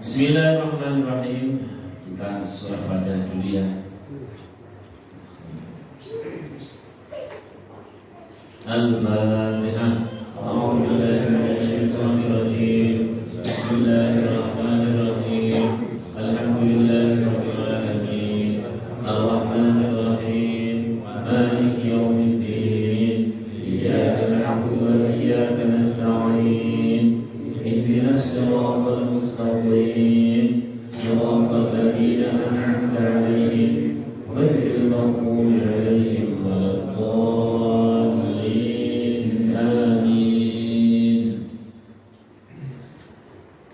Bismillahirrahmanirrahim. Kita surah Fatihah dulu ya. Al-Fatihah. A'udzu billahi minasyaitonir rajim. Bismillahirrahmanirrahim. Alhamdulillahirabbil alamin. Arrahmanir rahim. Maliki yaumiddin. Iyyaka na'budu wa iyyaka nasta'in. Ihdinas siratal mustaqim. Siratal ladzina an'amta 'alaihim ghairil maghdubi 'alaihim waladdallin. Amin.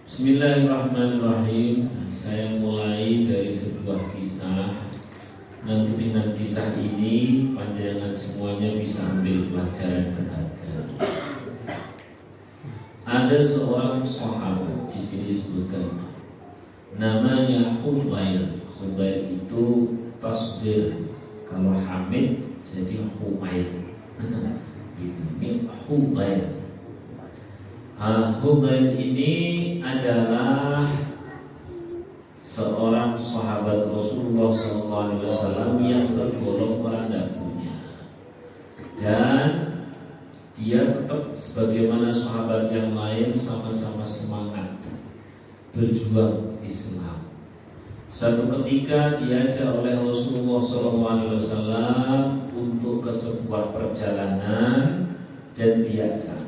Bismillahirrahmanirrahim. Saya mulai dari sebuah kisah. Nanti dengan kisah ini panjenengan semuanya bisa ambil pelajaran berharga. Ada seorang sahabat, di sini disebutkan namanya Hudail. Hudail itu tasdir, kalau Hamid jadi Humaid. Gitu. Ini Hudail. Hudail ini adalah seorang sahabat Rasulullah SAW yang tergolong orang punya, dan dia tetap sebagaimana sahabat yang lain sama-sama semangat berjuang Islam. Suatu ketika diajak oleh Rasulullah SAW untuk ke sebuah perjalanan, dan biasa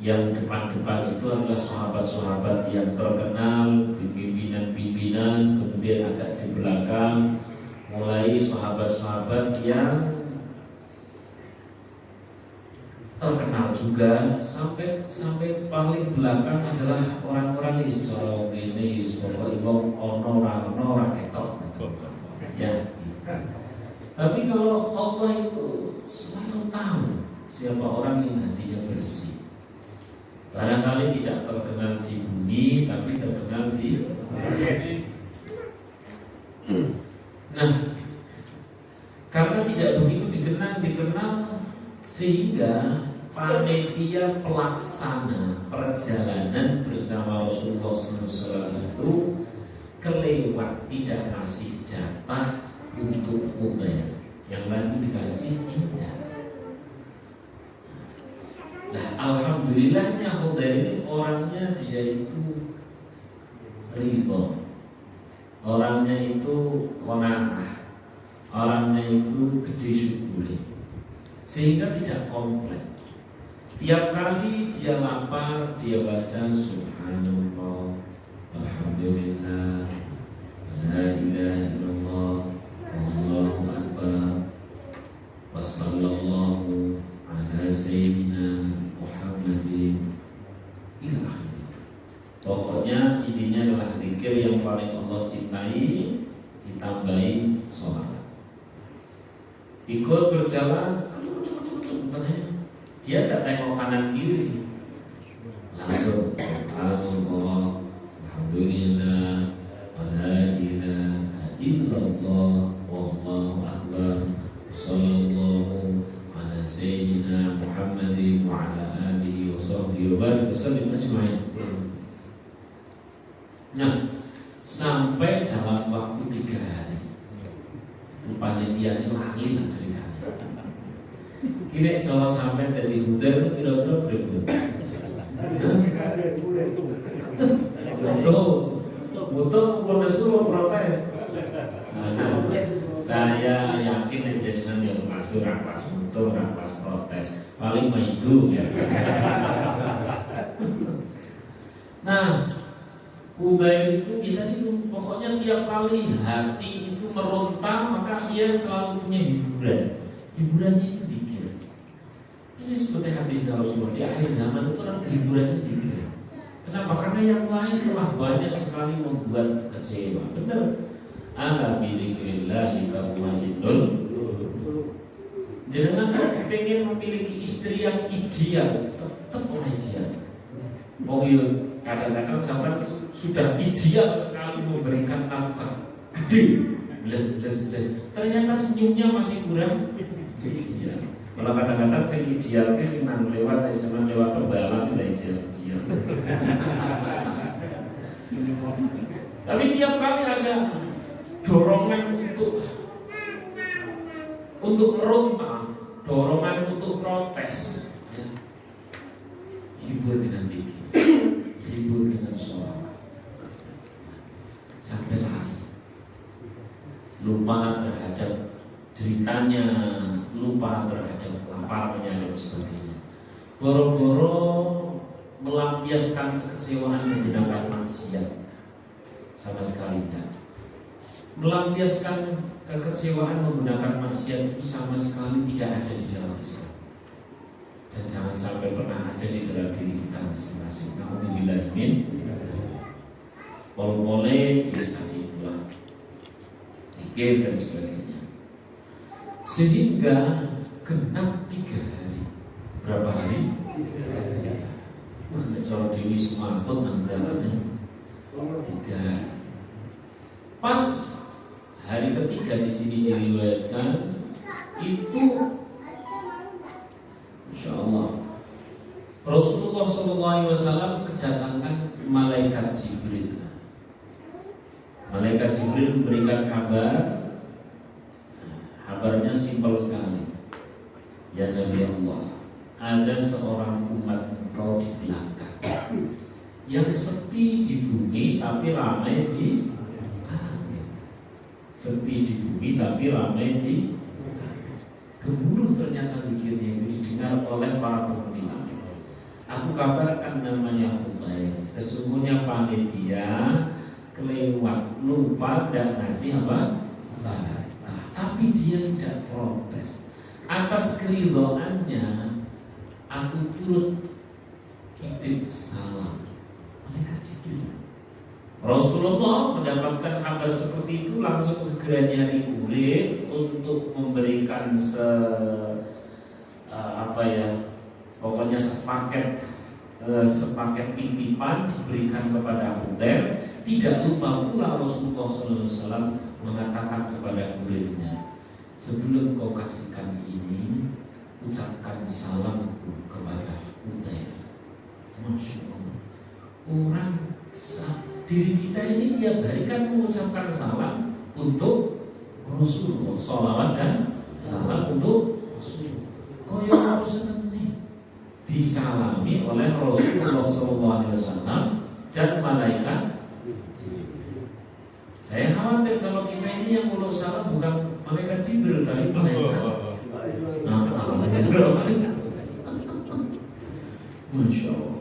yang depan-depan itu adalah sahabat-sahabat yang terkenal, pimpinan-pimpinan, kemudian agak di belakang mulai sahabat-sahabat yang terkenal juga, sampai paling belakang adalah orang-orang yang secara ini sebagai imam ono ketok ya. Tapi kalau Allah itu selalu tahu siapa orang yang hatinya bersih. Barangkali tidak terkenal di bumi, tapi terkenal di langit. Nah, karena tidak begitu dikenal, sehingga panitia pelaksana perjalanan bersama Rasulullah SAW itu kelewat, tidak ngasih jatah untuk Hudail, yang lain dikasih tidak. Nah, alhamdulillahnya Hudail ini orangnya dia itu ridho, orangnya itu qanaah, orangnya itu gede syukuri, sehingga tidak komplain. Tiap kali dia lapar, dia baca Subhanallah, Alhamdulillah, La ilaha illallah, Allahu Akbar, Wassallallahu ala Sayyidina Muhammadin ila akhir. Pokoknya intinya adalah zikir yang paling Allah cintai, ditambahi sholat. Ikut berjalan, dia tidak tengok kanan kiri, langsung Subhanallah, Alhamdulillah, La ilaha illallah, Wallahu Akbar, Sallallahu ala Sayyidina Muhammadin wa ala alihi wa sahbihi wa barik wasallam ajma'in. Nah, sampai dalam waktu 3 hari itu panitia ini lagi lah ceritanya. Kira kalau sampai dari Hudail kira-kira berapa? Betul, Rasul protes. Saya yakin yang jenengan yang masuk rapas betul, rapas protes, paling maidu ya. Nah, Hudail itu ya tadi itu pokoknya tiap kali hati itu meronta, maka ia selalu punya hiburan. Hiburannya itu dikir. Ini seperti hadis Rasulullah di akhir zaman itu orang hiburannya dikir. Kenapa? Karena yang lain telah banyak sekali membuat kecewa. Benar. Ala bidzikrillahi tatma'innul. Jangan pengen memiliki istri yang ideal, tetap orang ideal. Oh iya, kadang-kadang sampai sudah ideal sekali memberikan nafkah gede, belas. Ternyata senyumnya masih kurang ideal. Kalau kadang-kadang sing ideal ki sing nang lewat pembalan itu ideal. Tapi tiap kali ada dorongan untuk meronta, dorongan untuk protes, ya. Hibur dengan zikir, hibur dengan sholawat, sampai lari, lupa terhadap deritanya, lupa terhadap laparnya dan sebagainya. Boro-boro melampiaskan kekecewaan menggunakan maksiat, sama sekali tidak. Melampiaskan kekecewaan menggunakan maksiat itu sama sekali tidak ada di dalam Islam. Dan jangan sampai pernah ada di dalam diri kita masing-masing. Alhamdulillah, amin. Boleh bisa diulang, pikir dan sebagainya. Sehingga genap 3 hari. Berapa hari? 3. Cara Dewi Sumamput anggarannya 3 hari. Pas hari ketiga di sini diriwayatkan itu, Insya Allah Rasulullah SAW kedatangan malaikat Jibril. Malaikat Jibril memberikan kabar. Kabarnya simpel sekali. Ya Nabi Allah, ada seorang umat engkau di belakang yang sepi di bumi tapi ramai di langit. Sepi di bumi tapi ramai di gemuruh. Ternyata zikirnya itu didengar oleh para penghuni langit. Aku kabarkan namanya Hudayr. Sesungguhnya panitia kelewat, lupa dan ngasih apa? Salat. Tapi dia tidak protes. Atas keridhaannya aku turut titip salam. Malaikat Jibril. Rasulullah mendapatkan kabar seperti itu langsung segera nyari kulit untuk memberikan pokoknya sepaket titipan diberikan kepada Hudayr. Tidak lupa pula Rasulullah SAW mengatakan kepada muridnya, sebelum kau kasihkan ini, ucapkan salamku kepada Hudayr. Masya Allah. Orang diri kita ini tiap hari kan mengucapkan salam untuk Rasulullah, salawat dan salam untuk Rasulullah. Kau yang harus senang nih disalami oleh Rasulullah SAW dan malaikat. Saya khawatir kalau kita ini yang muluk salam bukan malaikat Jibril tapi malaikat. Masya Allah.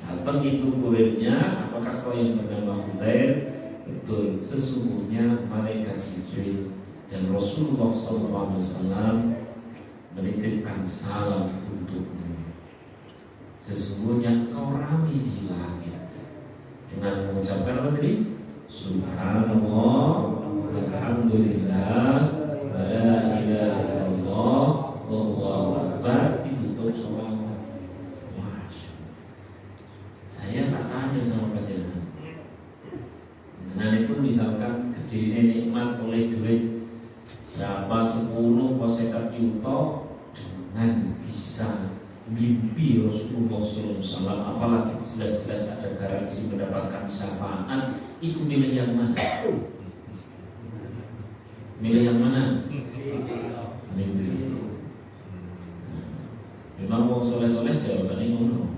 Datang itu kurirnya, apakah kau yang bernama Hudayr? Betul, sesungguhnya malaikat Jibril dan Rasulullah SAW menitipkan salam untukmu. Sesungguhnya kau ramai di langit dengan mengucapkan apa tadi? Subhanallah, alhamdulillah, wa la ilaha illallah, wallahu akbar. Ditutup salawat. Saya tak tanya sama panjenengan. Dengan itu misalkan gedene nikmat oleh duit berapa 10 50 juta dengan bisa mimpi Rasulullah SAW, apalagi jelas-jelas ada garansi mendapatkan syafaat, itu milih yang mana? Milih yang mana? Milih itu. Memang mau soleh-soleh jawabannya ngono.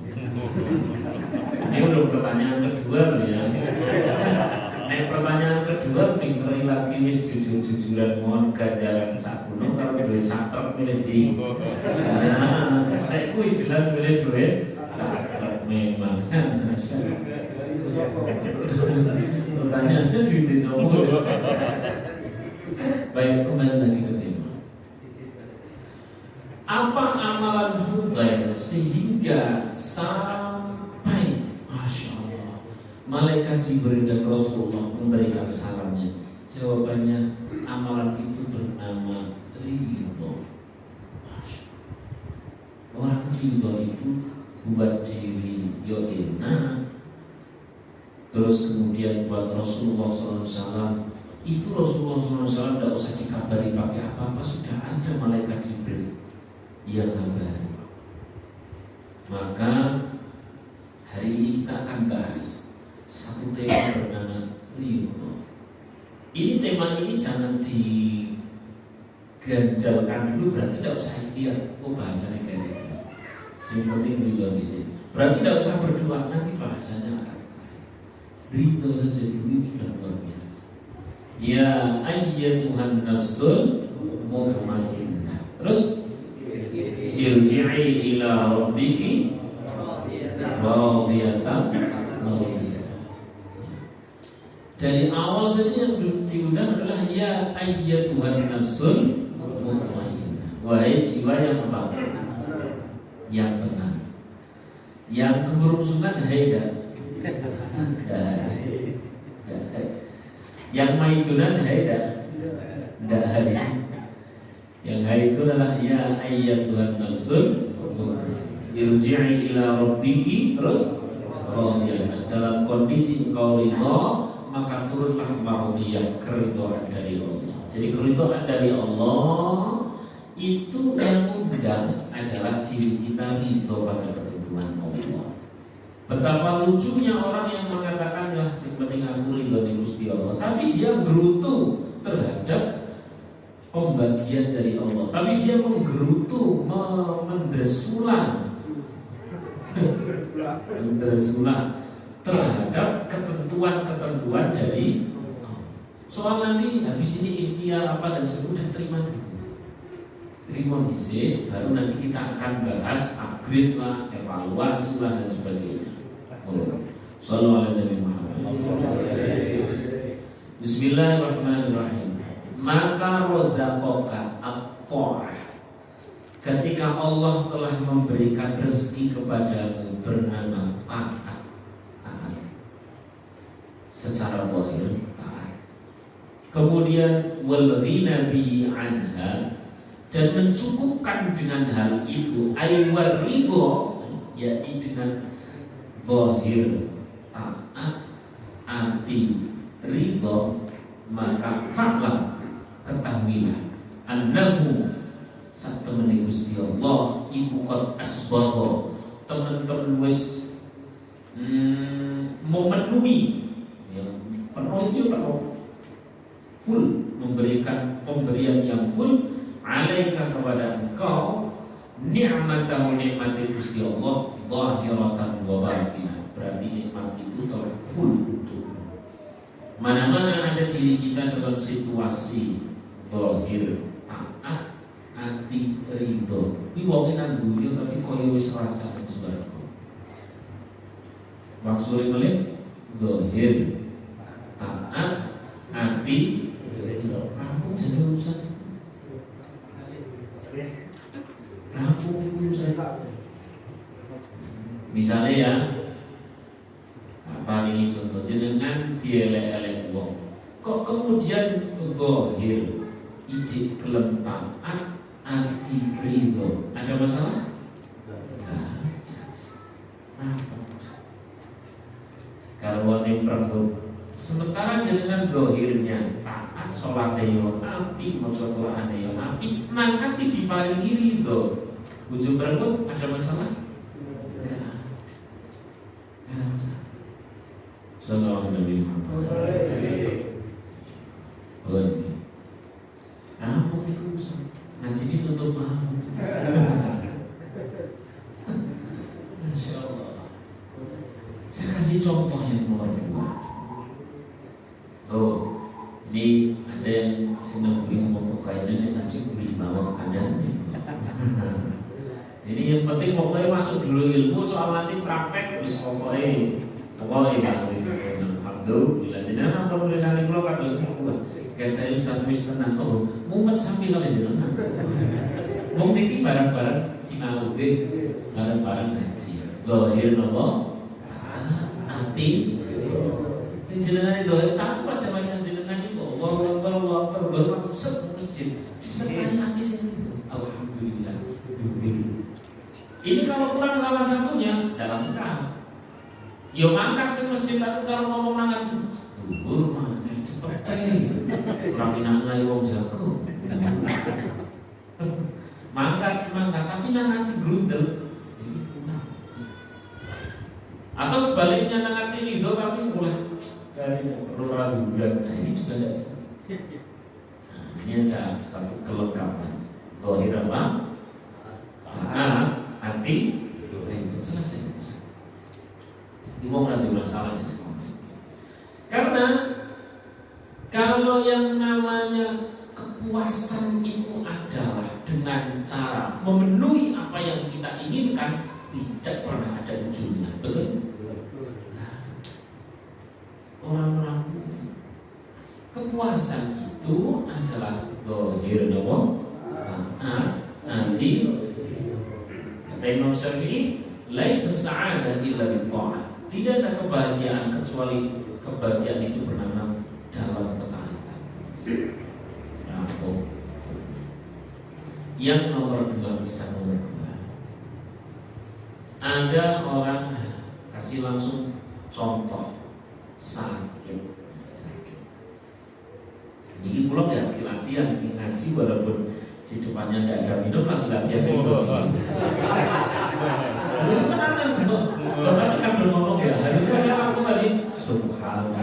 Ini udah pertanyaan kedua loh ya. Pertanyaan kedua pinterin lagi wis jujur-jujuran mohon ganjaran sak gunung kalau duit sak milih di. Nek kuwi jelas milih duit sak memang. Pertanyaannya duit sopo. Baik, kembali lagi ke tema. Apa amalan Hudayr sehingga sampai Malaikat Jibril dan Rasulullah memberikan sarannya. Jawabannya, amalan itu bernama ridho. Orang ridho itu buat diri yo enak. Terus kemudian buat Rasulullah SAW, itu Rasulullah SAW tidak usah dikabari pakai apa-apa, sudah ada malaikat Jibril yang kabari. Maka hari ini kita akan bahas satu tema bernama ridho. Ini tema ini jangan diganjalkan dulu, berarti tidak usah ikhtiar. Oh bahasanya kayak gitu. Yang penting ridho di sini. Berarti tidak usah berdoa, nanti bahasanya akan ridho saja dulu sudah luar biasa. Ya ayyatuhan nafsul mutmainnah. Terus irji'i ila rabbiki radiyatan mardiyah. Dari awal saja yang diundang adalah ya ayyatuhan nafsul mutmainnah. Wahai jiwa yang apa? Yang tenang. Yang keberuntungan haida. Yang maidunan haida. Yang hai itu adalah ya ayyatuhan nafsul irji'i ila rabbiki, terus radiyatan. Dalam kondisi engkau ridha, maka turunlah mardiyah, keridhaan dari Allah. Jadi keridhaan dari Allah itu yang undang adalah diri kita ridho pada ketentuan Allah. Betapa lucunya orang yang mengatakan ya seperti aku ridho di Gusti Allah, tapi dia gerutu terhadap pembagian dari Allah, tapi dia menggerutu, mendesulah terhadap ketentuan-ketentuan dari soal nanti habis ini ikhtiar apa dan sudah terima dulu. Terima disi, baru nanti kita akan bahas upgrade lah, evaluasi lah dan sebagainya. Sallallahu alaihi wasallam. Bismillahirrahmanirrahim. Maka rozaqaka at-ta'ah. Ketika Allah telah memberikan rezeki kepadamu bernama taat. Secara zahir taat. Kemudian wal ghina bi anha, dan mencukupkan dengan hal itu aywar ridho, yakni dengan zahir taat arti ridho, maka fa'lam, ketahuilah annahu sak temene Gusti Allah iku qad asbagha, teman-teman wis memenuhi ya, penuh itu penuh, full, memberikan pemberian yang full alaika kepada engkau ni'matahu, nikmati Gusti Allah zahiratan wa batinah. Berarti nikmat itu telah full untuk mana-mana ada diri kita dalam situasi zahir taat ati ridho. Iki wong nang dunya tapi koyo wis rasane swarga. Maksudnya boleh zahir taat ati ridho. Rampung jadi urusan. Rampung urusan. Misalnya ya, apa ini contoh jenengan dielek-elek wong, kok kemudian zahir ijik kelem taat anti ridho, ada masalah? Kalau yang perlu, sementara jenengan zahirnya taat, sholatnya yo api, maca Qur'ane yo api, nang ati diparingi ridho, ujung perlu ada masalah? Sallallahu alaihi wasallam. Rampung itu ngaji ini tutup malam. Masya Allah. Saya kasih contoh yang nomor 2. Oh, ini ada yang senang beli ngomong kayaknya ngaji beli banget kadang. Jadi yang penting pokoknya masuk dulu ilmu, soal nanti praktek terus pokoknya alhamdulillah. Jenengan apa tulisan kula kados niku. Kata Ustaz wis tenang. Oh, mumet sambil kali jenengan. Wong iki barang-barang sinau ge, barang-barang ngaji. Zahir napa? Ati jenengan itu tak macam-macam jenengan itu Allahu Akbar waktu masjid disertai hati itu. Alhamdulillah. Ini kalau kurang salah satunya dalam kan. Yo mangkat ke masjid itu kalau ngomong mangkat dhuwur mah cepet orang pinangnya wong jago. Mangkat tapi nanti grundel ini kurang. Atau sebaliknya nanti itu tapi mulai dari perluan. Nah ini juga tidak bisa. Nah, ini ada satu kelengkapan. Zahir apa? Anti itu selesai. Gimana nanti masalahnya semuanya? Karena kalau yang namanya kepuasan itu adalah dengan cara memenuhi apa yang kita inginkan, tidak pernah ada ujungnya, betul? Orang-orang kepuasan itu adalah zahir nanti kata Imam Syafi'i laisa sa'adah illa bitta'ah. Tidak ada kebahagiaan kecuali kebahagiaan itu bernama dalam ketaatan. Yang nomor 2 bisa nomor 2. Ada orang kasih langsung contoh sakit. Jadi pulau ya latihan ngaji walaupun di depannya tidak ada minum lagi latihan minum. Tenang dong. Bapak kan berngomong ya harusnya saya lakukan tadi subhanallah.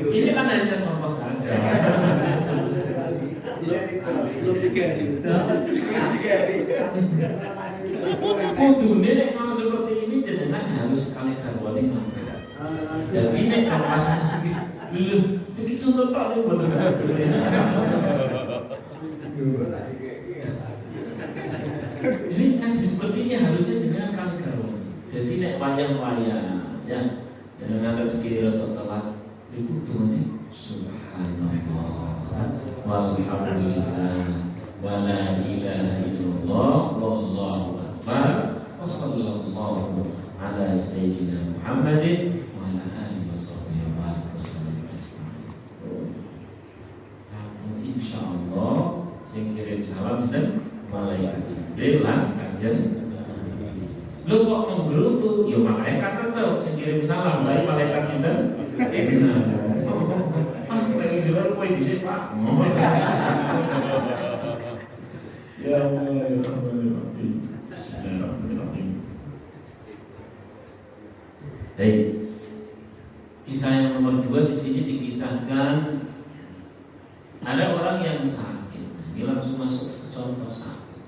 Ini kan hanya contoh saja. Kudune nek mau seperti ini jenengan harus kali karwani mantep. Jadi nek pas iki contoh tok nek boten saged. Ini kan seperti ini harusnya jenengan kali karwani. Jadi nek wayang-wayang ya jenengan rezeki rada telat ibu tuhane subhanallah walhamdulillah wala ilaha illallah wallahu akbar wa sallallahu ala sayyidina Muhammadin wa ala alihi washabbihi wasallam ajma'in. Nah, insyaallah sing kirim salam dan malaikat Jibril lan kanjeng. Lu kok menggerutu? Ya malaikat tetep sing kirim salam, bae malaikat sinten? Lagi sudah kowe dhisik Pak. Ya Allah, Bismillahirrahmanirrahim. Baik. Kisah yang nomor 2 di sini dikisahkan ada orang yang sakit. Ini langsung masuk ke contoh sakit.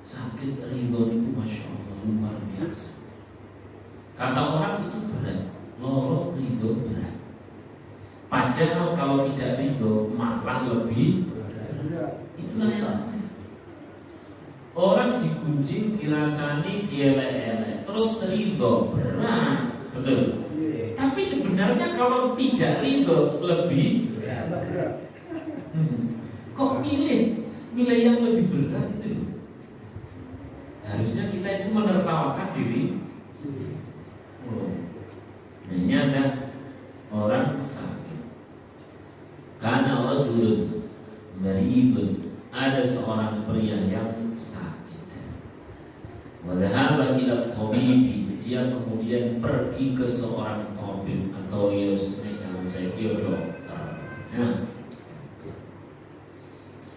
Sakit ridho niku masya Allah luar biasa. Kata orang itu berat, loro ridho berat. Padahal kalau tidak ridho malah lebih berat. Itulah yang orang digunjing, dirasani, dielek-elek, terus ridho berat, betul. Tapi sebenarnya kalau tidak ridho lebih berat. Kok milih yang lebih berat itu? Harusnya kita itu menertawakan diri. Nah, ini ada orang sakit. Karena rajulun maridun, ada seorang pria yang sakit. Wa dhahaba ila tabibi, dia kemudian pergi ke seorang tabib atau jangan saya kira dokter. Ya.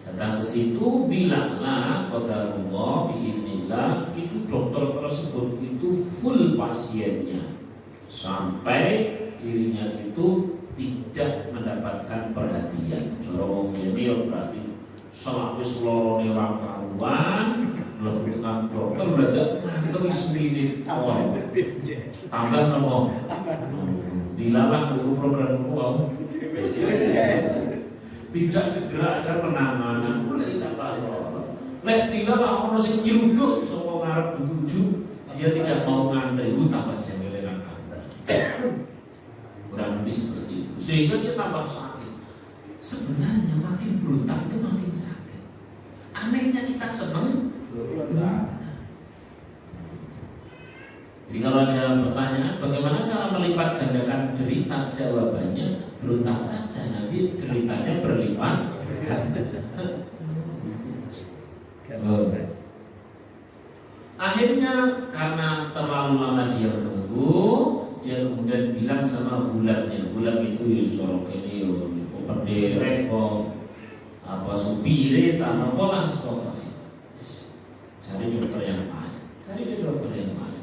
Datang ke situ bilanglah qadarullah biidznillah, itu dokter tersebut itu full pasiennya sampai dirinya itu tidak mendapatkan perhatian. Cara wong ini ya berarti selak wis lorone ora karuan, mlebu tekan dokter mendadak ngantri seminit awal. Tambah nopo? Dilalang buku program kuwi. Tidak segera ada penanganan, mulai tambah loro. Lek dilalang ono sing nyeruduk saka ngarep dituju, dia tidak mau ngantri, tambah jengkel nang kurang lebih seperti itu, sehingga dia tambah sakit. Sebenarnya makin berontak itu makin sakit. Anehnya kita seneng, Jadi kalau ada pertanyaan bagaimana cara melipat gandakan derita, jawabannya berontak saja, nanti deritanya berlipat ganda. Akhirnya karena terlalu lama dia menunggu, dia kemudian bilang sama gulamnya, gulam itu yusrok ini penderek apa supire tanah polang pokoknya. Cari dokter yang lain, cari dokter yang lain.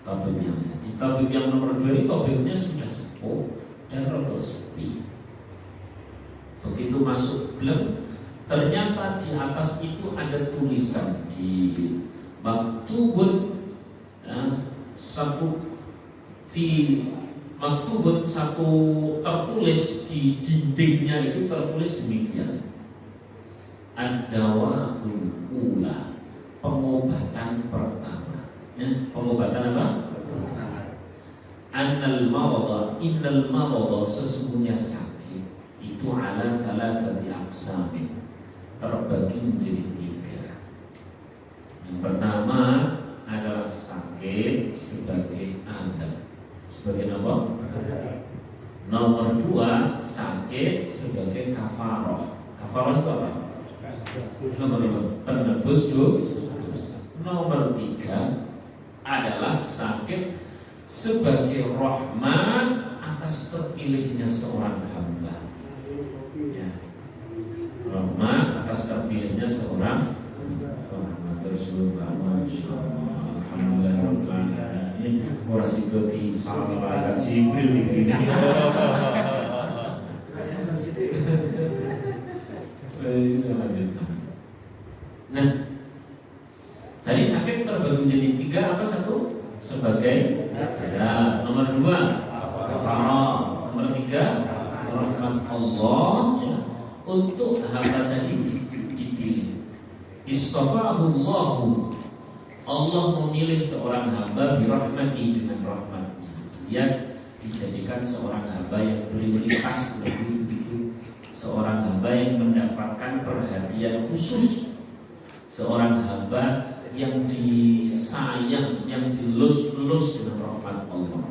Tabibnya, di tabib yang nomor 2 ini tabibnya sudah sepuh dan rotok sepi. Begitu masuk belum, ternyata di atas itu ada tulisan di maktubun satu tertulis di dindingnya itu tertulis demikian: ad-dawa'ul ula, pengobatan pertama. Ya, pengobatan apa? Innal marada, sesungguhnya sakit itu ala thalathati aqsamin, terbagi menjadi 3. Yang pertama adalah sakit sebagai adab. Sebagai apa? Nomor 2 sakit sebagai kafaroh. Kafaroh itu apa? Nomor 2 penebus dosa. Nomor 3 adalah sakit sebagai rahmat atas terpilihnya seorang hamba. Ya. Rahmat atas terpilihnya seorang rahmat tersebut. Alhamdulillah. Ora sido di salam malaikat Jibril di sini. Nah, tadi sakit terbagi menjadi 3 apa? 1 sebagai ada, nomor 2 kafarah, nomor 3 rahmat Allah ya, untuk hamba tadi dipilih. Istafahullahu, Allah memilih seorang hamba birahmati, dengan rahmatnya. Dia dijadikan seorang hamba yang prioritas, begitu, seorang hamba yang mendapatkan perhatian khusus, seorang hamba yang disayang, yang dilus-lus dengan rahmat Allah.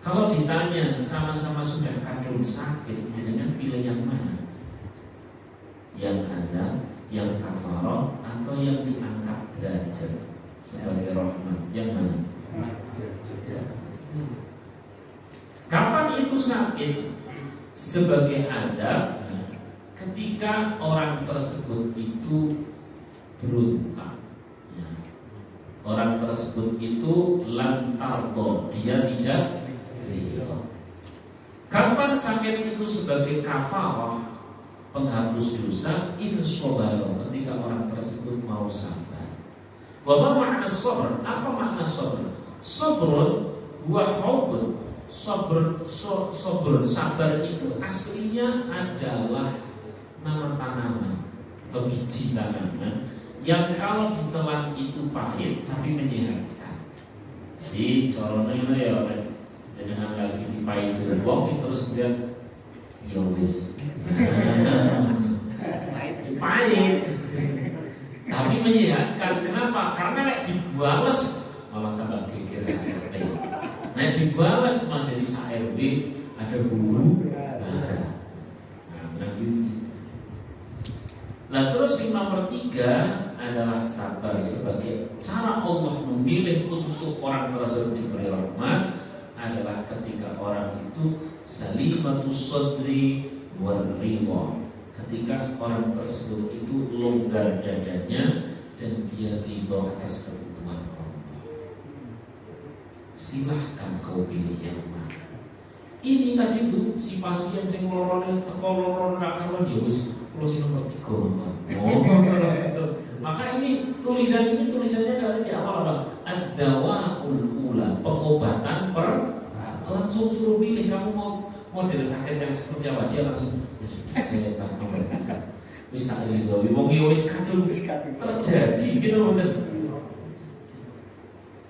Kalau ditanya sama-sama sudah kadung sakit, dengan pilih yang mana? Yang ada, yang kafarah, atau yang diangkat derajat sebagai rahmat? Yang mana? Kapan itu sakit? Sebagai adab, ketika orang tersebut itu berontak, ya. Orang tersebut itu lantardo, dia tidak ridho. Kapan sakit itu sebagai kafarah, penghapus dosa? Insobaro, ketika orang tersebut mau sabar. Wa makna sabr? Apa makna sabr? Sabrun wa hubun. Sabar itu aslinya adalah nama tanaman atau biji tanaman yang kalau ditelan itu pahit tapi menyehatkan. Jadi corone ya jenengan lagi dipahit wong terus kemudian ya wis pahit tapi menyehatkan. Kenapa? Karena nek dibales malah tambah geger sate. Nek dibales malah jadi SARW, ada bumbu. Nah, terus yang nomor 3 adalah sabar sebagai cara Allah memilih untuk orang tersebut diberi rahmat, adalah ketika orang itu salimatus sadri waridha, ketika orang tersebut itu longgar dadanya dan dia ridha atas kebutuhan Allah. Silahkan kau pilih yang mana. Ini tadi tuh si pasien sing lorone teko loro karuan ya wis kula sing nomor 3. Maka ini tulisannya adalah di awal apa? Ad-dawa'ul ula, pengobatan langsung suruh pilih kamu mau model sakit yang seperti apa. Dia langsung ya sudah saya tak nomor 3. Wis tak ridho, wong yo wis kadung terjadi gitu mboten.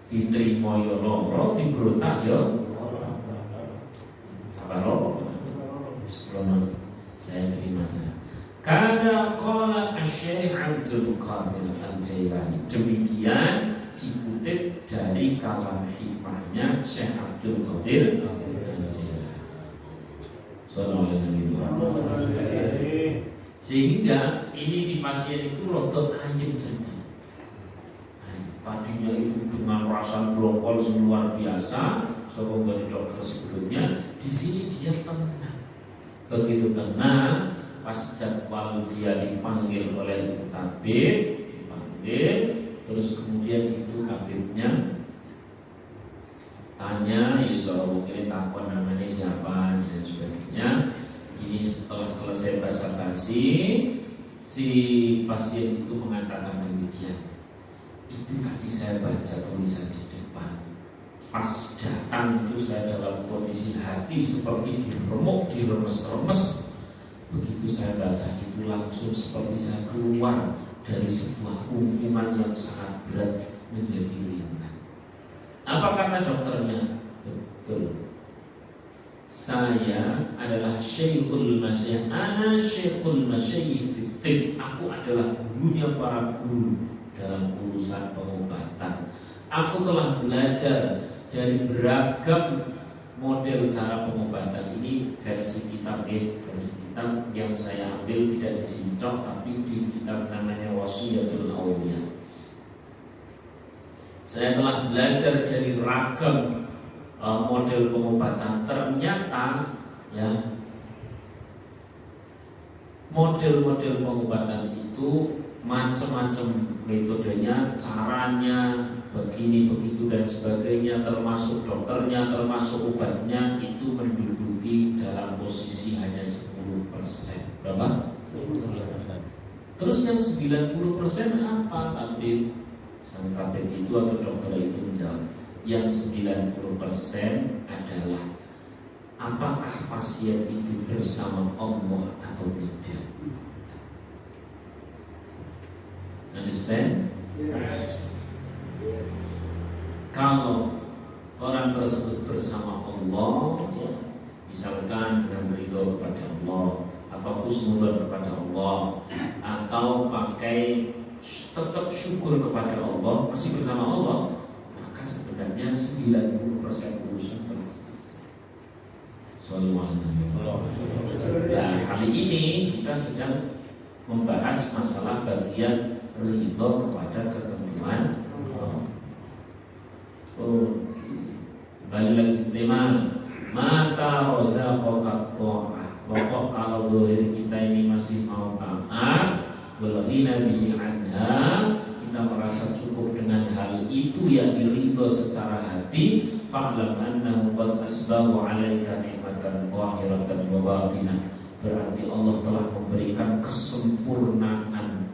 Diterima yo loro, diberontak yo kalau sebelum saya terima saja. Kada qala Syekh Abdul Qadir Al-Jailani. Demikian dikutip dari kalam hikmahnya Syekh Abdul Qadir Al-Jailani. Sehingga ini si pasien itu rotot ayam jadi. Tadinya itu dengan rasa brokol luar biasa, soal dari dokter sebelumnya, di sini dia tenang. Begitu tenang, pas jadwal dia dipanggil oleh ibu tabib, dipanggil, terus kemudian itu tabibnya tanya, Yusuf mungkin takut namanya siapa dan sebagainya. Ini setelah selesai basa-basi, si pasien itu mengatakan demikian. Itu tadi saya baca tulisan di depan. Pas datang itu saya dalam kondisi hati seperti diremuk, diremes-remes. Begitu saya baca itu langsung seperti saya keluar dari sebuah hukuman yang sangat berat menjadi ringan. Apa kata dokternya? Betul. Saya adalah Syekhul Masyayikh. Ana Syekhul Masyayikh fittib. Aku adalah gurunya para guru dalam urusan pengobatan. Aku telah belajar dari beragam model cara pengobatan. Ini versi kitab versi kitab yang saya ambil tidak di sini tapi di kitab namanya Wasiyatul Awliya. Saya telah belajar dari ragam model pengobatan. Ternyata ya model-model pengobatan itu macam-macam metodenya, caranya, begini begitu dan sebagainya, termasuk dokternya, termasuk obatnya, itu menduduki dalam posisi hanya 10%. Berapa? 10%. Terus yang 90% apa? Tabib, sang tabib itu atau dokter itu menjawab, yang 90% adalah apakah pasien itu bersama Allah atau tidak. Understand? Yes. Kalau orang tersebut bersama Allah, ya, misalkan dengan ridho kepada Allah atau husnudzon kepada Allah, atau pakai tetap syukur kepada Allah, masih bersama Allah, maka sebenarnya 90% urusan telah selesai. Nah, kali ini kita sedang membahas masalah bagian ridho kepada ketentuan Allah. Kembali lagi tema mata rozaqat ta'ah. Pokok kalau dohir kita ini masih mau taat, walghina bihi anha, kita merasa cukup dengan hal itu yang ridho secara hati, fa'lam annahu qad asbahu 'alaika ni'matan zahiratan wa batinah. Berarti Allah telah memberikan kesempurnaan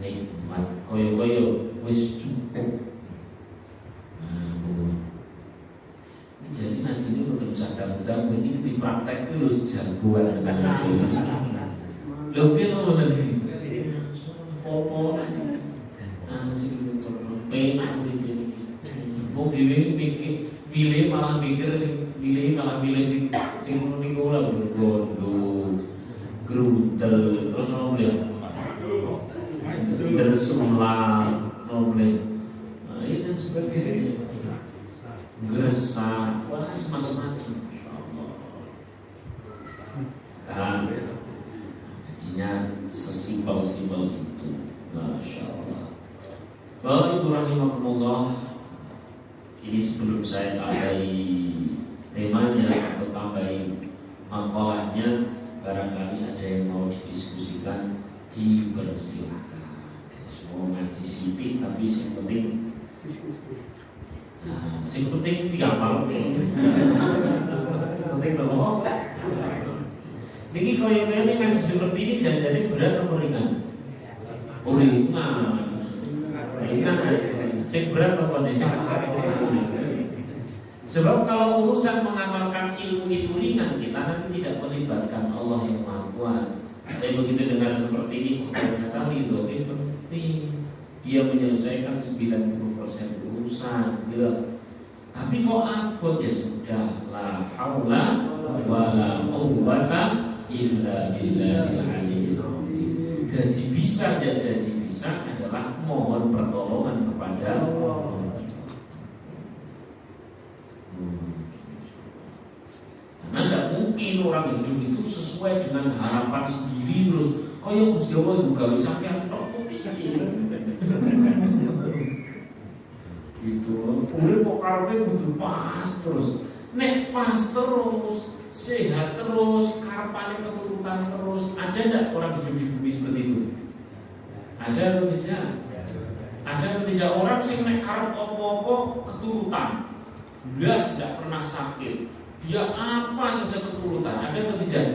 nikmat. Koyo-koyo wis cukup. Jadi ngaji ini betul sadar-sadar ini dipraktek itu harus jagoan. Lho piye lho lagi? Popo sing penak iki. Wong dhewe mikir milih malah mikir sing milih sing niku lho bondo. Grudel terus ono ya. Dersulang nomle. Itu sebagainya. Gresah, wah semacam-macam. Dan hajinya sesimpel-simpel itu. Masya Allah. Bapak Ibu rahimakumullah, ini sebelum saya tambahi temanya atau tambahi makalahnya, barangkali ada yang mau didiskusikan, dipersilakan. Semua ngaji sidik tapi yang penting sing penting tiga malam penting bahwa niki kaya ini ngaji seperti ini jadi berat atau ringan? Ringan sing berat apa nih? Sebab kalau urusan mengamalkan ilmu itu ringan, kita nanti tidak melibatkan Allah yang Maha Kuat. Tapi begitu dengar seperti ini, ternyata itu penting. Dia menyelesaikan 90% urusan, gitu. Tapi kok abot ya sudah, la haula wala quwwata illa billahil aliyyil azim. Jadi bisa jadi bisa adalah mohon pertolongan kepada Allah. Karena tidak mungkin orang hidup itu sesuai dengan harapan sendiri terus. Kaya Gusti Allah itu gawe sampeyan tok gitu. Urip kok karepe kudu pas terus. Nek pas terus, sehat terus, karepane keturutan terus, ada enggak orang hidup di bumi seperti itu? Ada atau tidak? Ada atau tidak orang sing nek karep apa-apa keturutan. Belas tidak pernah sakit. Dia apa saja keturutan. Ada atau tidak?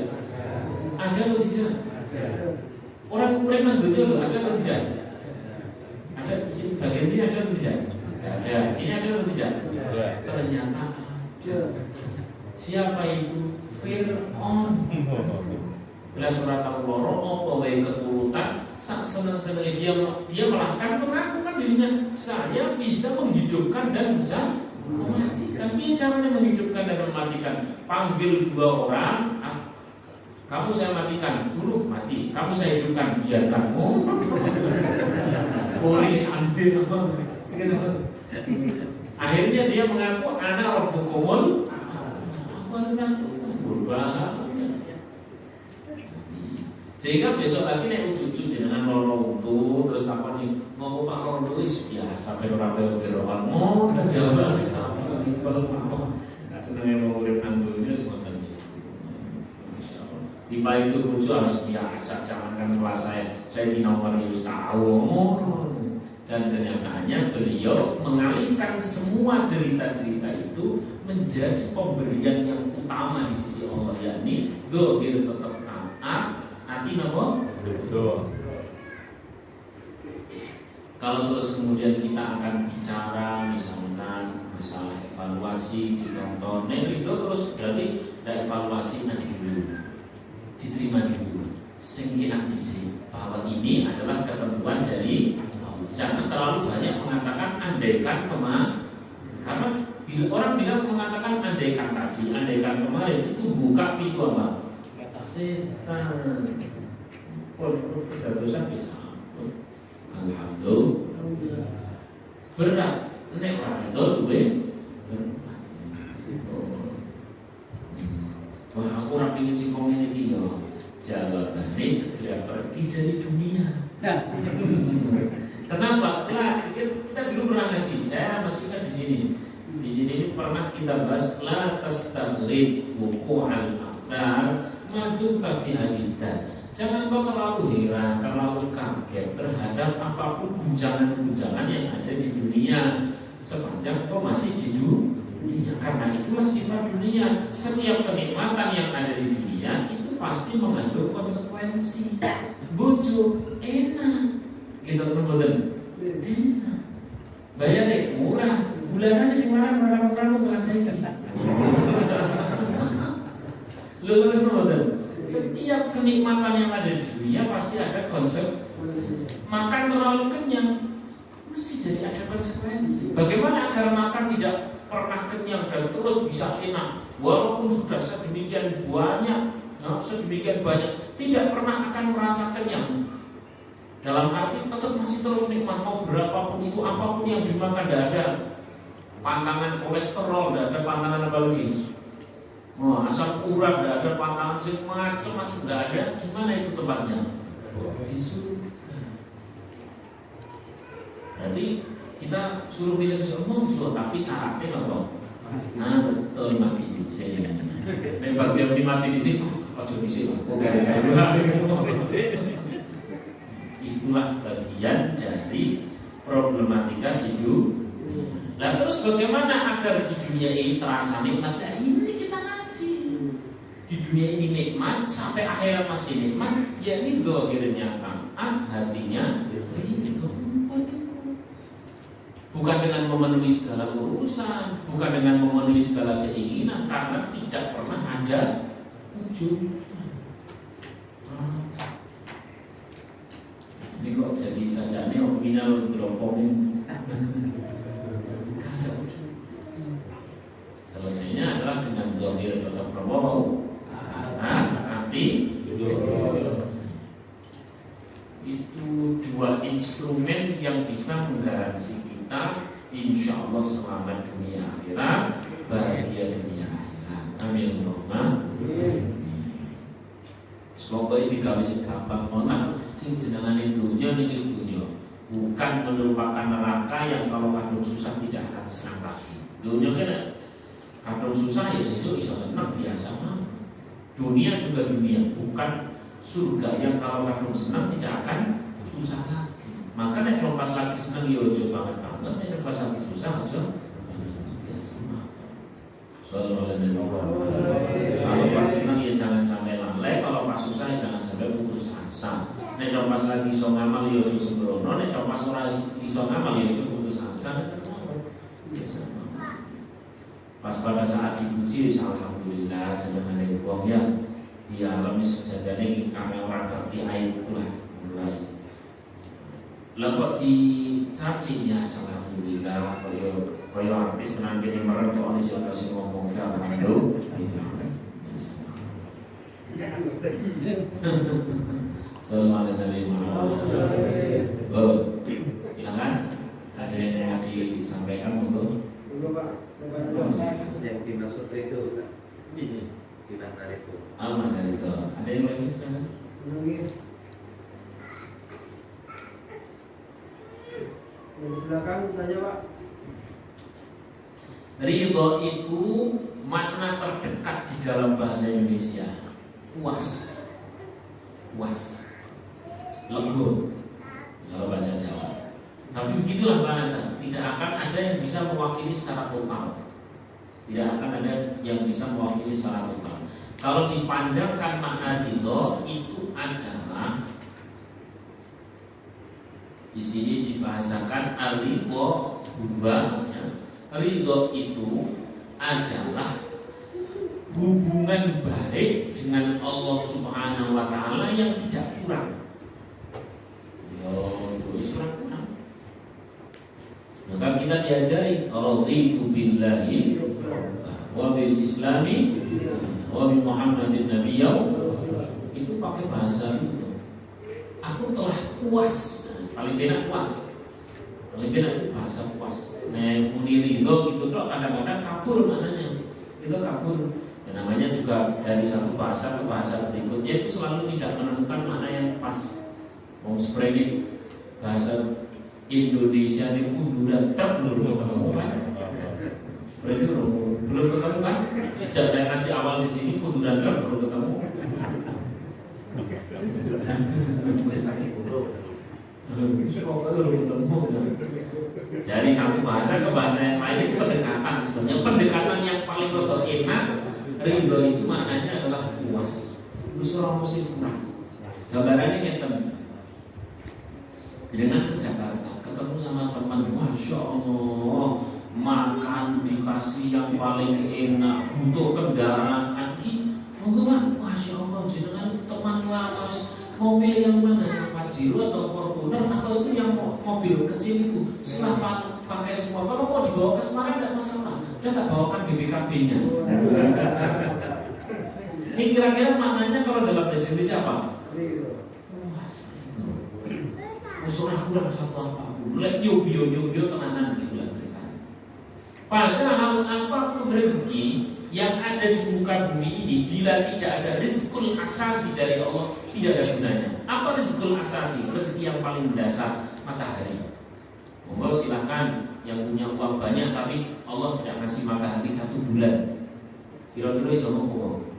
Ada atau tidak? Orang preman dunia loh, ada atau tidak? Ada sini, bagian sini ada atau tidak? Ada. Sini ada atau tidak? Ternyata ada. Siapa itu? Fir'aun. Bila surat Al-Loro apa wae keturutan, senang-senangnya dia malah mengakukan dirinya, saya bisa menghidupkan dan bisa mematikan. Tapi caranya menghidupkan dan mematikan, panggil dua orang, kamu saya matikan dulu, mati. Kamu saya hidupkan, biarkan. Boleh ambil. Akhirnya dia mengaku ana rabbukumul. Aku adalah Tuhan. Berbahaya. Sehingga besok lagi nek ujug-ujug dengan loro itu terus apa nih mau Pak Rondo wis biasa ben ora kaya Fir'aun. Mau Jawa simpel mawon. Senenge mau urip nantunya semonten iki. Masyaallah. Tiba itu lucu harus biasa, jangankan kelas saya di nomor wis tahu. Dan kenyataannya beliau mengalihkan semua derita-derita itu menjadi pemberian yang utama di sisi Allah, yakni zahir tetap taat, hati napa? Betul. Kalau terus kemudian kita akan bicara misalkan masalah evaluasi ditonton, itu terus berarti ada evaluasi nanti dulu, diterima dulu, sehingga bahwa ini adalah ketentuan dari Allah. Jangan terlalu banyak mengatakan andaikan karena bila orang bilang mengatakan andaikan tadi, andaikan kemarin itu buka pintu apa? Setan. Pun tidak dosa bisa. Alhamdulillah. Berat. Nek orang itu gue berat. Wah, aku ora pengin singkong ini iki ya. Jawabannya segera pergi dari dunia. Kenapa? Nah, kita dulu pernah ngaji. Saya masih ingat di sini. Di sini pernah kita bahas la tastaghrib wuqu'al aqdar madum fi halidan. Jangan kau terlalu heran, terlalu kaget terhadap apapun guncangan-guncangan yang ada di dunia sepanjang kau masih di dunia. Karena itulah sifat dunia. Setiap kenikmatan yang ada di dunia itu pasti mengandung konsekuensi. Bojo enak, gitu betul. Enak. Bayar murah, bulanan sing marang dengan saya. Lulus betul. Setiap kenikmatan yang ada di dunia pasti ada konsep. Makan terlalu kenyang mesti jadi ada konsekuensi. Bagaimana agar makan tidak pernah kenyang dan terus bisa enak walaupun sudah sedemikian banyak tidak pernah akan merasa kenyang. Dalam arti tetap masih terus nikmat, mau berapapun itu, apapun yang dimakan, tidak ada pantangan kolesterol, tidak ada pantangan apa lagi. Asam urat, tidak ada pantangan macam-macam, tidak ada. Di mana itu tempatnya? Di surga. Berarti kita suruh pilih surga, tapi syaratnya apa? Nah betul, mati di sini. Memang dia mati di sini, ojo di sini. Itulah bagian dari problematika di dunia. Nah terus bagaimana agar di dunia ini terasa nikmat? Nah ini kita ngaji. Di dunia ini nikmat, sampai akhirat masih nikmat, yakni zahirnya taat, hatinya ridho. Bukan dengan memenuhi segala urusan, bukan dengan memenuhi segala keinginan, karena tidak pernah ada ujung. Ini kok jadi sajane nominal dropomin. Gak ada ujung. Selesainya adalah dengan zahir tetap berbohong. Hati itu dua instrumen yang bisa menggaransi kita insya Allah selamat dunia akhirat, bahagia dunia akhirat. Amin Allahumma. Semoga ini digawe sing gampang mana sing jenengane dunia niki dunia, bukan melupakan neraka yang kalau kadung susah tidak akan senang lagi. Dunia kan kadung susah ya sesuk iso senang biasa mah. Dunia juga dunia, bukan surga yang kalau kadung senang tidak akan susah lagi. Maka nek pas lagi senang ya ojo banget-banget, nek pas lagi susah ojo biasa mah. Kalau pas senang ya jangan sampai lalai, kalau pas susah ya jangan sampai putus asa. Nek pas lagi iso ngamal ya ojo sembrono, nek pas ora iso ngamal ya ojo putus asa. Biasa mah. Pas pada saat dipuji alhamdulillah jenengane wong ya dialami sejadane karena orang ngerti aib lah mulai. Lah kok dicaci ya alhamdulillah kaya artis tenan kene mereng kok ana sing ngomong ke alhamdulillah. Sallallahu alaihi wasallam. Oh, silakan. Ada yang mau disampaikan monggo. Yang dimaksud itu tidak tarik itu. Aman dari itu. Ada yang lagi silakan. Silakan saja Pak. Ridho itu makna terdekat di dalam bahasa Indonesia. Puas, lego kalau bahasa Jawa. Tapi begitulah bahasa. Tidak akan ada yang bisa mewakili secara total. Tidak akan ada yang bisa mewakili secara total. Kalau dipanjangkan makna ridho itu adalah di sini dibahasakan al-ridho huwa. Ridho itu adalah hubungan baik dengan Allah Subhanahu wa taala yang tidak kurang. Kurang. Maka kita diajari raditu billahi wa bil islami wa bi Muhammadin nabiyya. Itu pakai bahasa itu. Aku telah puas. Paling enak puas. Paling enak itu bahasa puas. Nah, muni ridho gitu dok kadang-kadang kabur maknanya. Itu kabur. Dan namanya juga dari satu bahasa ke bahasa berikutnya itu selalu tidak menemukan makna yang pas. Mau seperti bahasa Indonesia ini kunduran tak belum ketemu kan? Seperti itu belum ketemu kan? Sejak saya ngaji awal di sini kunduran tak belum ketemu. Dari satu bahasa ke bahasa yang lain itu pendekatan sebenarnya. Pendekatan yang paling rotok enak ridho itu maknanya adalah puas. Busra musim kurang. Gambarannya ngeten. Dengan ke Jakarta ketemu sama teman, masya Allah makan dikasih yang paling enak, butuh kendaraan ki, masya Allah jenengan teman lama mau pilih yang mana, yang Pajero atau Fortuner atau itu yang mobil kecil itu silahkan pakai semua. Kalau mau dibawa ke Semarang tidak masalah, dia tak bawakan BPKB-nya. Ini kira-kira maknanya kalau dalam bahasa Indonesia apa? Surah kurang satu apapun, lek nyobio tenanan gitu lah ceritanya. Padahal apapun rezeki yang ada di muka bumi ini, bila tidak ada rizqul asasi dari Allah, tidak ada gunanya. Apa rizqul asasi? Rezeki yang paling mendasar, matahari. Monggo silahkan yang punya uang banyak tapi Allah tidak ngasih matahari 1 bulan. Kira-kira bisa ngomong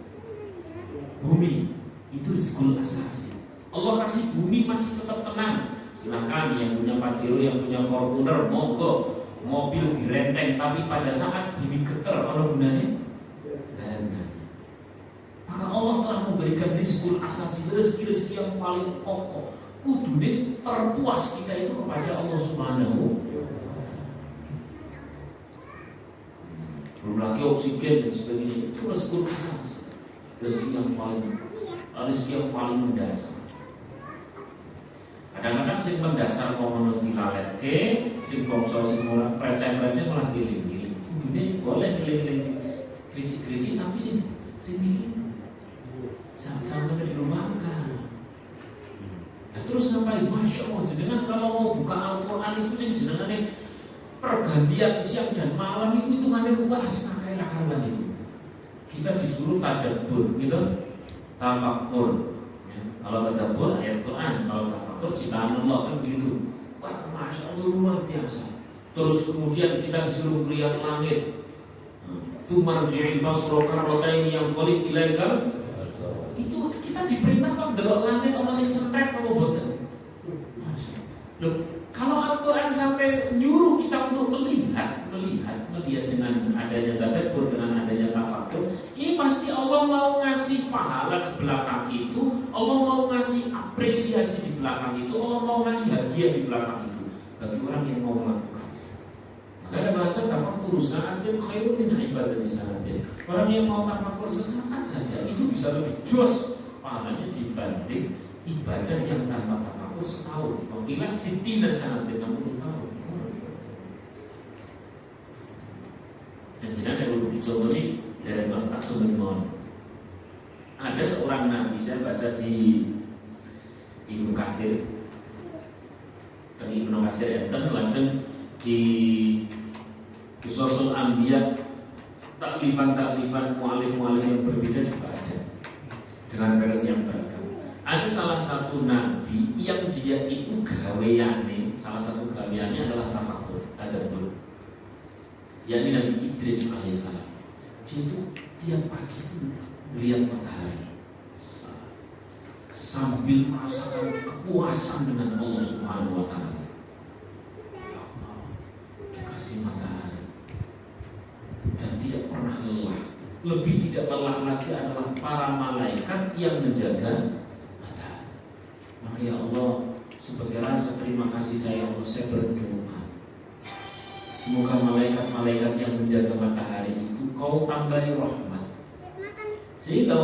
bumi itu rizqul asasi. Allah kasih bumi masih tetap tenang. Silakan yang punya Pajero, yang punya Fortuner, monggo mobil direnteng, tapi pada saat bumi getar, apa gunanya? Maka Allah telah memberikan rizqul asasi, rezeki yang paling pokok. Kudune terpuas kita itu kepada Allah Subhanahu. Belum lagi oksigen dan sebagainya, itu rizqul asasi, rezeki yang paling mendasar. Kadang-kadang sing mendasar kono dilaletke, sing bangsa sing ora preceh-preceh malah diling-iling. Kudune boleh ngiling-iling krici-krici tapi sing iki sampai dilupakan. Nah, Terus ngapain? Masya Allah, jenengan kalau mau buka Al-Quran itu sing jenengannya pergantian siang dan malam itu hitungannya luas, makanya kawan itu. Kita disuruh tadabbur, gitu, tafakkur. Ya, kalau tadabbur ayat Quran, kalau tafakkur ciptaan Allah kan begitu. Wah, masya Allah luar biasa. Terus kemudian kita disuruh melihat langit. Sumarji'il basra karrataini yang qalib ilaika. Itu kita diperintahkan delok langit ana sing sentet apa boten. Loh, kalau Al-Quran sampai nyuruh kita untuk melihat dengan adanya tadabbur, dengan adanya tafakur, ini pasti Allah mau ngasih pahala di belakang itu, Allah mau ngasih apresiasi di belakang itu, Allah mau ngasih hadiah di belakang itu bagi orang yang mau melakukan. Makanya bahasa tafakur sa'atin khairun min ibadati sa'atin. Orang yang mau tafakur sesaat saja itu bisa lebih jos pahalanya dibanding ibadah yang tanpa tafakur setahun. Mungkin sitina sa'atin 60 tahun. Dan jenengan yang perlu dicontoh ini dari Mbah Taksumimon. Ada seorang nabi, saya baca di Ibnu Katsir, dan Ibnu Katsir enten lajeng di Qissasul Anbiya, taklifan mu'alif yang berbeda juga ada dengan versi yang beragam. Ada salah satu nabi yang dia itu gaweane, salah satu gaweannya adalah tafakur, tadabbur. Yakni Nabi Idris alaihissalam. Dia itu tiap pagi itu melihat matahari sambil merasakan kepuasan dengan Allah Subhanahu wa taala. Ya Allah, dikasih matahari dan tidak pernah lelah. Lebih tidak lelah lagi adalah para malaikat yang menjaga matahari. Maka ya Allah, sebagai rasa terima kasih saya, Allah, saya berdoa, semoga malaikat-malaikat yang menjaga matahari itu kau tambahi rahmat, sehingga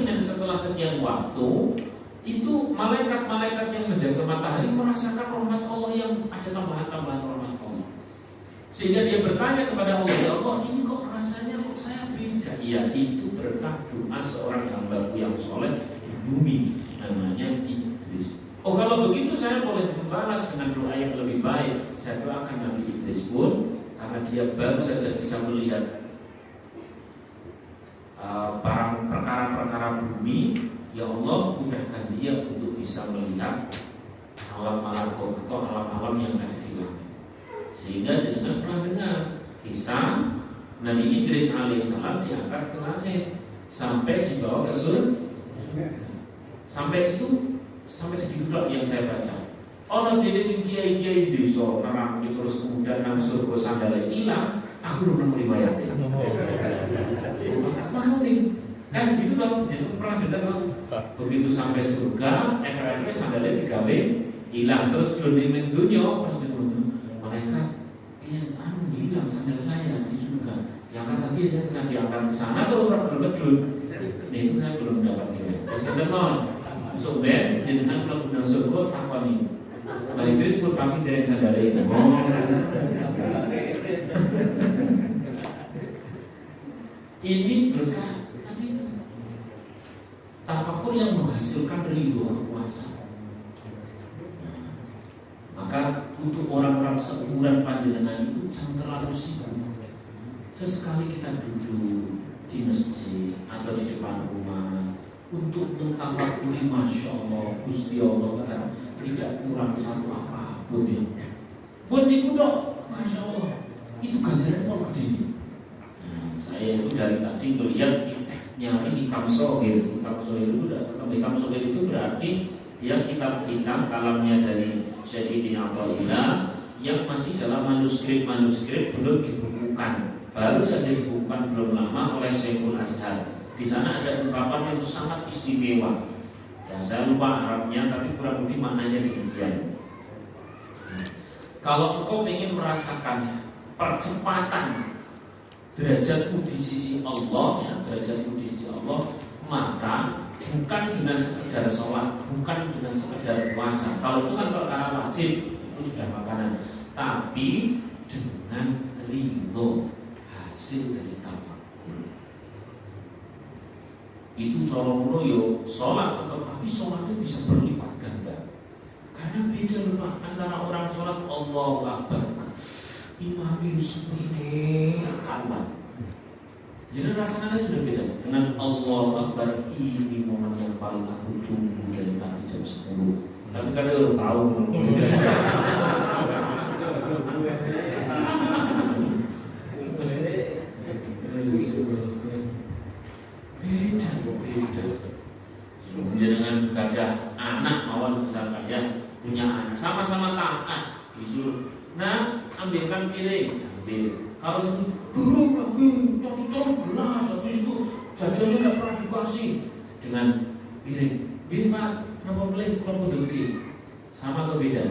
dan setelah sekian waktu itu malaikat-malaikat yang menjaga matahari merasakan rahmat Allah, yang ada tambahan-tambahan rahmat Allah, sehingga dia bertanya kepada Allah, ya Allah, ini kok rasanya kok saya beda? Ya, itu berkah doa seorang hamba yang soleh di bumi, namanya Idris. Oh, kalau begitu saya boleh membalas dengan doa yang lebih baik. Saya doakan Nabi Idris pun, karena dia baru saja bisa melihat perkara-perkara bumi, ya Allah, mudahkan dia untuk bisa melihat alam-alam atau alam-alam yang ada di langit. Sehingga dengan pernah dengar kisah Nabi Idris alaihissalam diangkat ke langit sampai dibawa ke surga. Sampai segitu yang saya baca. Ono dene sing kiai-kiai desa nerang terus kemudian nang surga sandale ilang, aku belum riwayatnya. Maksudnya kan gitu kan, jadi pernah dengar kan, begitu sampai surga, ekor-ekornya sandalnya digawe hilang, terus dunia dunia pas dunia malaikat, hilang sandal saya di surga, diangkat lagi, saya diangkat ke sana terus orang berbedul. Nah itu saya belum dapat riwayat. Sekedar non, sobat jenengan melakukan surga apa nih? Nah Idris pun pagi dari sandalnya ini. Ini berkah tadi itu. Tafakur yang menghasilkan ridho kepuasan. Maka untuk orang-orang seumuran panjenengan itu jangan terlalu sibuk. Sesekali kita duduk di masjid atau di depan rumah untuk mentafakuri, masya Allah, Gusti Allah kan tidak kurang satu apapun ya. Buat niku dok, masya Allah, itu ganjaran mau gede. Saya itu dari tadi melihat nyari hikam sohir. Hikam sohir itu berarti dia kitab hitam kalamnya dari Syaikh Athaillah yang masih dalam manuskrip belum dibukukan, baru saja dibukukan belum lama oleh Syekhul Azhar. Di sana ada ungkapan yang sangat istimewa. Ya, saya lupa Arabnya, tapi kurang lebih maknanya demikian. Kalau engkau ingin merasakan percepatan derajatmu di sisi Allah, ya, derajatmu di sisi Allah, maka bukan dengan sekedar sholat, bukan dengan sekedar puasa. Kalau itu kan perkara wajib, itu sudah makanan. Tapi dengan ridho hasil dari tafakur. Itu cara yo sholat tetap, tapi sholat itu bisa berlipat ganda. Kan beda loh Pak, antara orang sholat Allahu Akbar, imami seperti kawan. Jadi rasanya sudah beda dengan Allahu Akbar. Ini momen yang paling aku tunggu dari tadi jam 10. Tapi kan dia tahu. Beda. Dengan gajah anak mawon misalkan ya punya anak sama-sama taat disuruh, nah ambilkan piring, ambil. Kalau sini burung lagi terus gelas, habis itu jajannya nggak pernah dikasih dengan piring. Pak, nama boleh kalau duduk sama atau beda?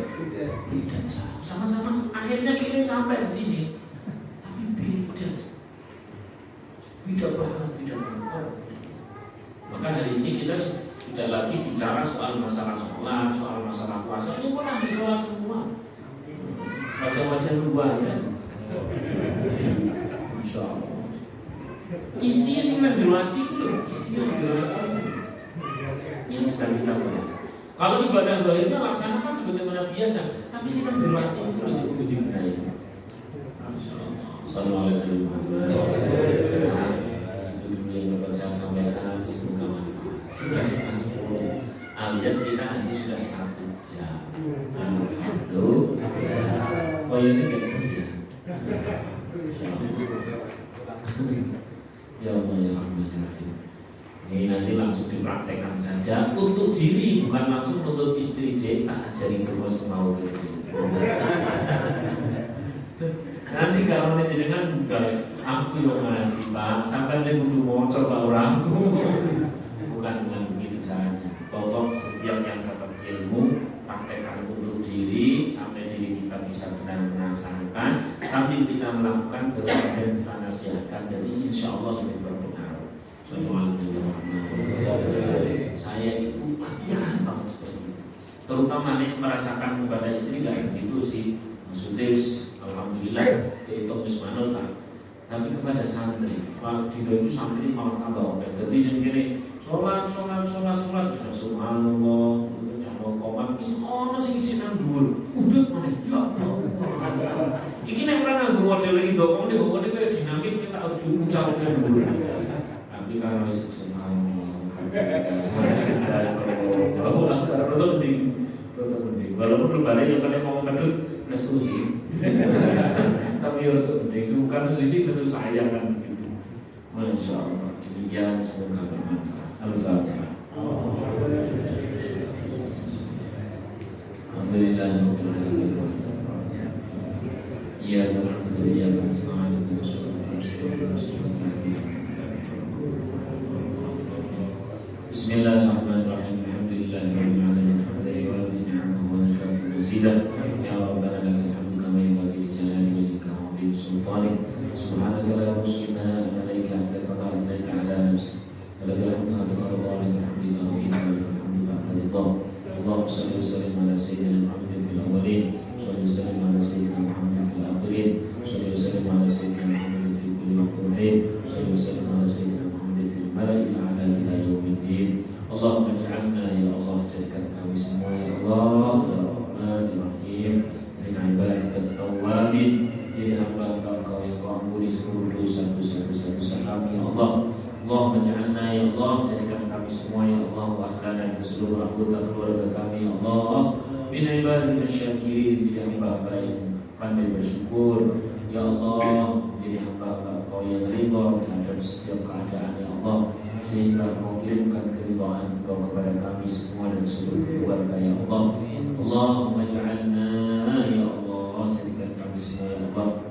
Beda. Sama-sama akhirnya piring sampai di sini, tapi beda banget. Maka hari ini kita tidak lagi bicara soal masalah sholat, soal masalah puasa. Ini pun ahli sholat semua. Wajah-wajah luar kan. Insya Allah. Isinya sih menjeruati loh. Yang sedang kita bahas. Kalau ibadah zahirnya laksanakan sebagaimana biasa, tapi sih menjeruati itu masih untuk dibenahi. Insya Allah. Sallallahu alaihi wasallam. Itu dulu yang dapat saya sampaikan. Semoga manfaat. Sudah setengah 10 alias kita haji sudah 1 jam. Alhamdulillah. Kok ini kayak gitu ya? Ya Allah ya Rahman ya Rahim. Ini nanti langsung dipraktekkan saja untuk diri, bukan langsung untuk istri. Dia tak ajari terus mau kerja. Nanti kalau ini jenengan aku yang ngaji Pak, sampai saya butuh mau coba orangku. Bukan dengan begitu caranya. Pokok setiap yang dapat ilmu praktekkan untuk diri sampai diri kita bisa benar melaksanakan sambil kita melakukan dan kita nasihatkan. Jadi insya Allah itu berpengaruh. Saya itu latihan banget seperti itu. Terutama nih merasakan kepada istri nggak begitu sih. Maksudnya alhamdulillah kehitung mismanul tak. Tapi kepada santri, tidak itu santri malah tambah oke. Jadi sendiri sholat sudah subhanallah, jangan komat itu sing izinan dhuwur. Udut mana? Ya Allah. Iki nek ora nganggo model iki dokone kayak dinamik kita ujung ucapnya dhuwur. Tapi karena wis subhanallah. Walaupun berbalik yang kalian mau kedut nesu sih. Tapi untuk bukan sedikit nesu saya kan gitu. Masya Allah. Demikian semoga bermanfaat. Al-Fatihah. Alhamdulillahirabbil alamin. Ya na'budu wa iyyaka nasta'in. Bismillahirrahmanirrahim. Alhamdulillahirabbil alamin. Hamdan yuwafi ni'amahu wa yukafi mazidah. Ya Rabbana lakal hamdu kama yanbaghi li jalali wajhika wa 'azimi sultanik. Subhanaka la nuhsi thana'an 'alaika anta kama athnayta 'ala nafsik. Walakal hamdu hatta tarda wa lakal hamdu ila rabbina wa lakal hamdu ba'da ridha. Allahumma shalli wa sallim ala sayyidina Muhammadin fil awwalin, shalli wa sallim ala sayyidina Muhammadin fil akhirin, shalli wa sallim ala sayyidina Muhammadin fi kulli waqtin wa hin, shalli wa sallim ala sayyidina Muhammadin fil mala'il a'la ila yaumiddin. Allahumma ij'alna ya Allah, jadikan kami semua ya Allah ya Rahman ya Rahim min ibadikat tawwabin, jadi hamba-hamba Engkau yang Kau ampuni seluruh dosa-dosa kami ya Allah. Allahumma ij'alna ya Allah, jadikan kami semua ya Allah wa ahlana dan seluruh anggota keluarga kami ya Allah min ibadikat syakirin, jadi hamba-hamba yang pandai bersyukur ya Allah, jadi hamba-hamba Engkau yang ridha terhadap setiap keadaan ya Allah, sehingga Engkau kirimkan keridhaan Engkau kepada kami semua dan seluruh keluarga ya Allah. Allahumma ja'alna ya Allah, jadikan kami semua ya Allah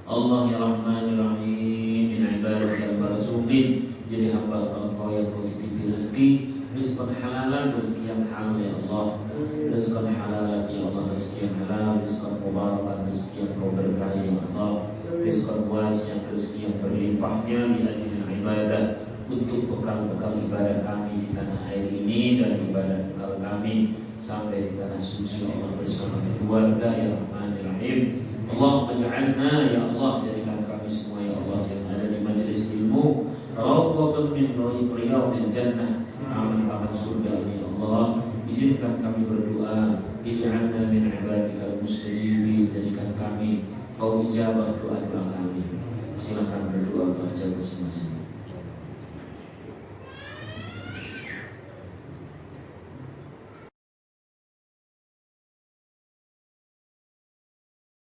Allah ya Rahman ya Rahim min ibadikal marzuqin, jadi hamba Engkau yang Kau titipi rezeki, rizqan halalan, rezeki yang halal ya Allah, rizqan halalan ya Allah, rezeki yang halal, rizqan mubarakan, rezeki yang Kau berkahi ya Allah, rizqan wasi'an, rezeki yang berlimpahnya li ajlil ibadah, untuk bekal-bekal ibadah kami di tanah air ini dan ibadah bekal kami sampai di tanah suci Allah bersama keluarga ya Rahman ya Rahim. Allahumma ja'alna ya Allah, jadikan kami semua ya Allah yang ada di majelis ilmu rawdatun min riyadil jannah, taman-taman surga ini ya Allah, izinkan kami berdoa, ij'alna min ibadikal mustajibin, jadikan kami kau ijabah doa-doa kami. Silakan berdoa baca masing-masing.